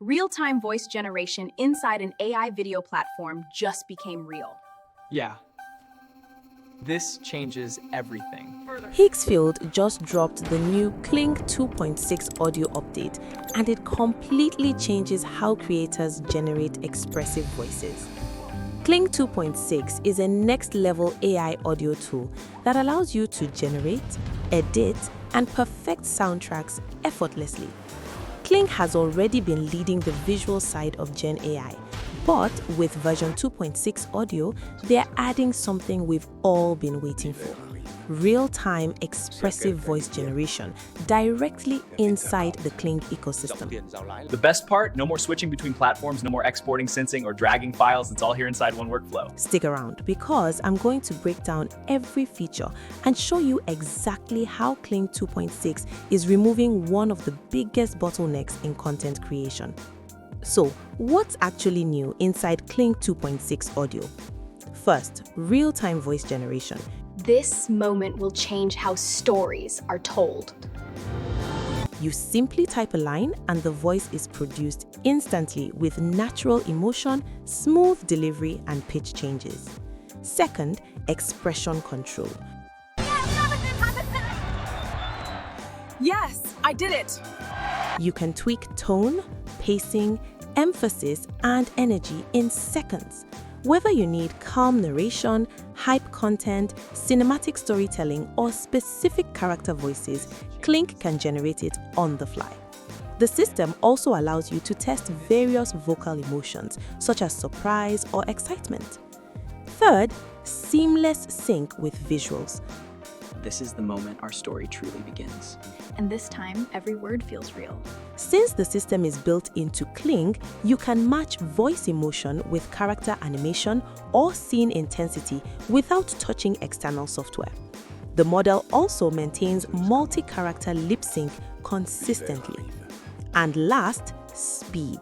Real-time voice generation inside an AI video platform just became real. Yeah. This changes everything. Higgsfield just dropped the new Kling 2.6 audio update, and it completely changes how creators generate expressive voices. Kling 2.6 is a next-level AI audio tool that allows you to generate, edit, and perfect soundtracks effortlessly. Kling has already been leading the visual side of Gen AI, but with version 2.6 audio, they're adding something we've all been waiting for: real-time expressive voice generation directly inside the Kling ecosystem. The best part, no more switching between platforms, no more exporting, syncing, or dragging files. It's all here inside one workflow. Stick around because I'm going to break down every feature and show you exactly how Kling 2.6 is removing one of the biggest bottlenecks in content creation. So, what's actually new inside Kling 2.6 audio? First, real-time voice generation. This moment will change how stories are told. You simply type a line and the voice is produced instantly with natural emotion, smooth delivery, and pitch changes. Second, expression control. Yes, I did it! You can tweak tone, pacing, emphasis, and energy in seconds. Whether you need calm narration, hype content, cinematic storytelling, or specific character voices, Kling can generate it on the fly. The system also allows you to test various vocal emotions, such as surprise or excitement. Third, seamless sync with visuals. This is the moment our story truly begins. And this time, every word feels real. Since the system is built into Kling, you can match voice emotion with character animation or scene intensity without touching external software. The model also maintains multi-character lip sync consistently. And last, speed.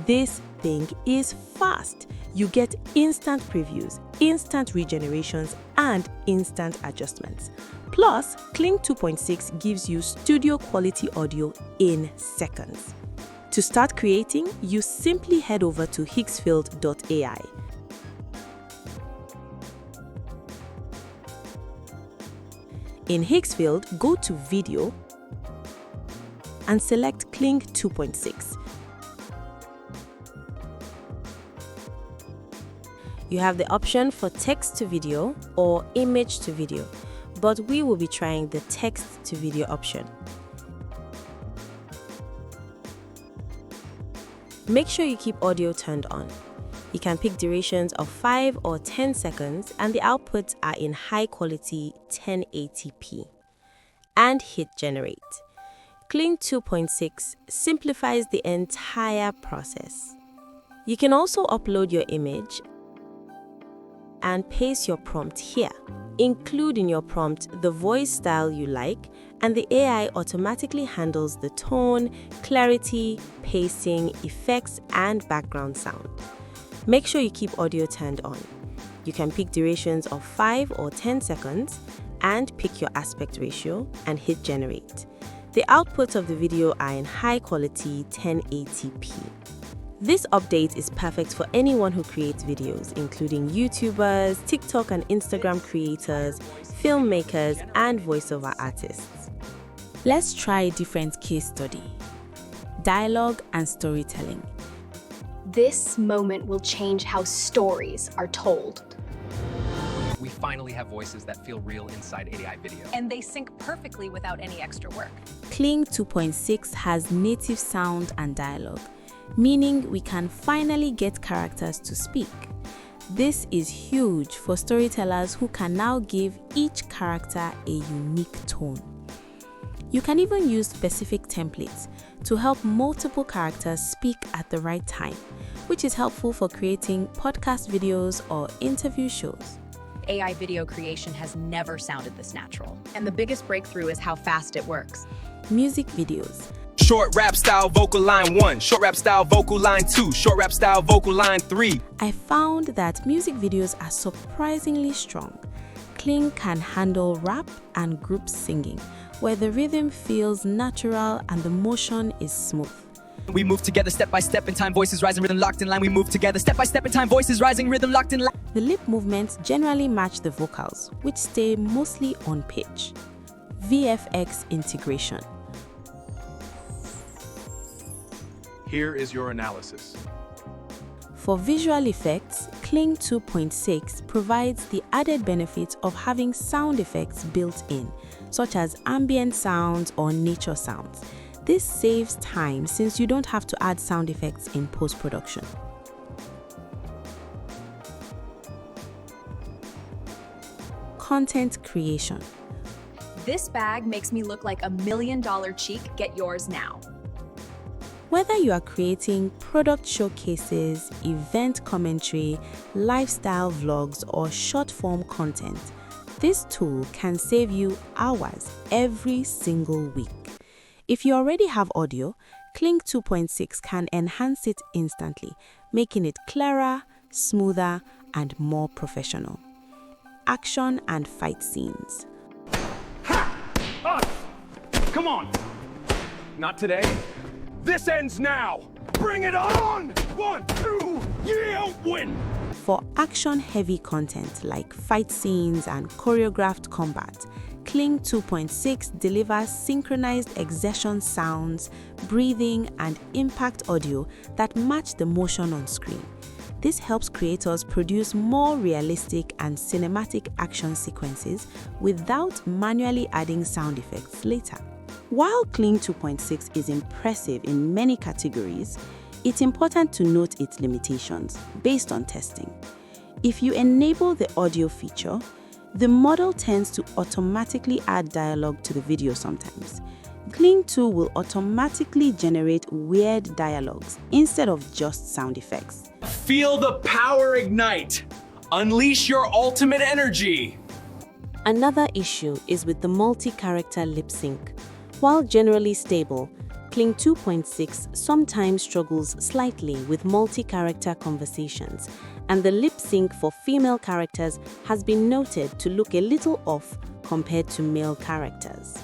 This thing is fast. You get instant previews, instant regenerations, and instant adjustments. Plus, Kling 2.6 gives you studio quality audio in seconds. To start creating, you simply head over to Higgsfield AI. In Higgsfield, go to Video and select Kling 2.6. You have the option for text to video or image to video, but we will be trying the text to video option. Make sure you keep audio turned on. You can pick durations of 5 or 10 seconds, and the outputs are in high quality 1080p. And hit generate. Kling 2.6 simplifies the entire process. You can also upload your image and paste your prompt here. Include in your prompt the voice style you like, and the AI automatically handles the tone, clarity, pacing, effects, and background sound. Make sure you keep audio turned on. You can pick durations of 5 or 10 seconds and pick your aspect ratio and hit generate. The outputs of the video are in high quality 1080p. This update is perfect for anyone who creates videos, including YouTubers, TikTok and Instagram creators, filmmakers, and voiceover artists. Let's try a different case study: dialogue and storytelling. This moment will change how stories are told. We finally have voices that feel real inside AI video. And they sync perfectly without any extra work. Kling 2.6 has native sound and dialogue, meaning we can finally get characters to speak. This is huge for storytellers who can now give each character a unique tone. You can even use specific templates to help multiple characters speak at the right time, which is helpful for creating podcast videos or interview shows. AI video creation has never sounded this natural. And the biggest breakthrough is how fast it works. Music videos. Short rap style vocal line 1, short rap style vocal line 2, short rap style vocal line 3. I found that music videos are surprisingly strong. Kling can handle rap and group singing, where the rhythm feels natural and the motion is smooth. We move together step by step in time, voices rising, rhythm locked in line. We move together step by step in time, voices rising, rhythm locked in line. The lip movements generally match the vocals, which stay mostly on pitch. VFX integration. Here is your analysis. For visual effects, Kling 2.6 provides the added benefit of having sound effects built in, such as ambient sounds or nature sounds. This saves time since you don't have to add sound effects in post-production. Content creation. This bag makes me look like $1 million cheek. Get yours now. Whether you are creating product showcases, event commentary, lifestyle vlogs, or short-form content, this tool can save you hours every single week. If you already have audio, Kling 2.6 can enhance it instantly, making it clearer, smoother, and more professional. Action and fight scenes. Come on! Not today. This ends now! Bring it on! 1, 2, yeah, win! For action-heavy content like fight scenes and choreographed combat, Kling 2.6 delivers synchronized exertion sounds, breathing, and impact audio that match the motion on screen. This helps creators produce more realistic and cinematic action sequences without manually adding sound effects later. While Kling 2.6 is impressive in many categories, it's important to note its limitations based on testing. If you enable the audio feature, the model tends to automatically add dialogue to the video sometimes. Kling 2 will automatically generate weird dialogues instead of just sound effects. Feel the power ignite. Unleash your ultimate energy. Another issue is with the multi-character lip sync. While generally stable, Kling 2.6 sometimes struggles slightly with multi-character conversations, and the lip sync for female characters has been noted to look a little off compared to male characters.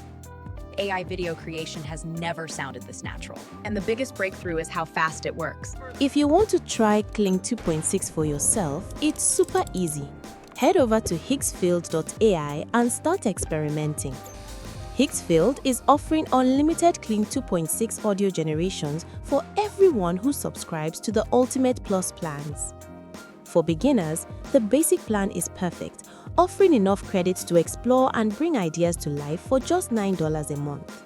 AI video creation has never sounded this natural. And the biggest breakthrough is how fast it works. If you want to try Kling 2.6 for yourself, it's super easy. Head over to Higgsfield AI and start experimenting. Higgsfield is offering unlimited Kling 2.6 audio generations for everyone who subscribes to the Ultimate Plus plans. For beginners, the basic plan is perfect, offering enough credits to explore and bring ideas to life for just $9 a month.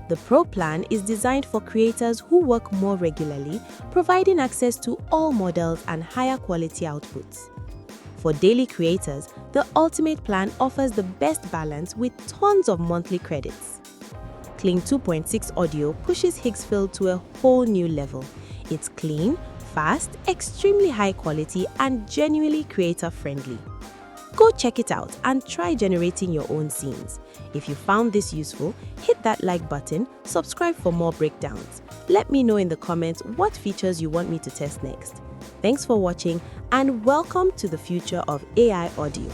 The Pro plan is designed for creators who work more regularly, providing access to all models and higher quality outputs. For daily creators, the Ultimate plan offers the best balance with tons of monthly credits. Kling 2.6 audio pushes Higgsfield to a whole new level. It's clean, fast, extremely high quality, and genuinely creator-friendly. Go check it out and try generating your own scenes. If you found this useful, hit that like button, subscribe for more breakdowns. Let me know in the comments what features you want me to test next. Thanks for watching, and welcome to the future of AI audio.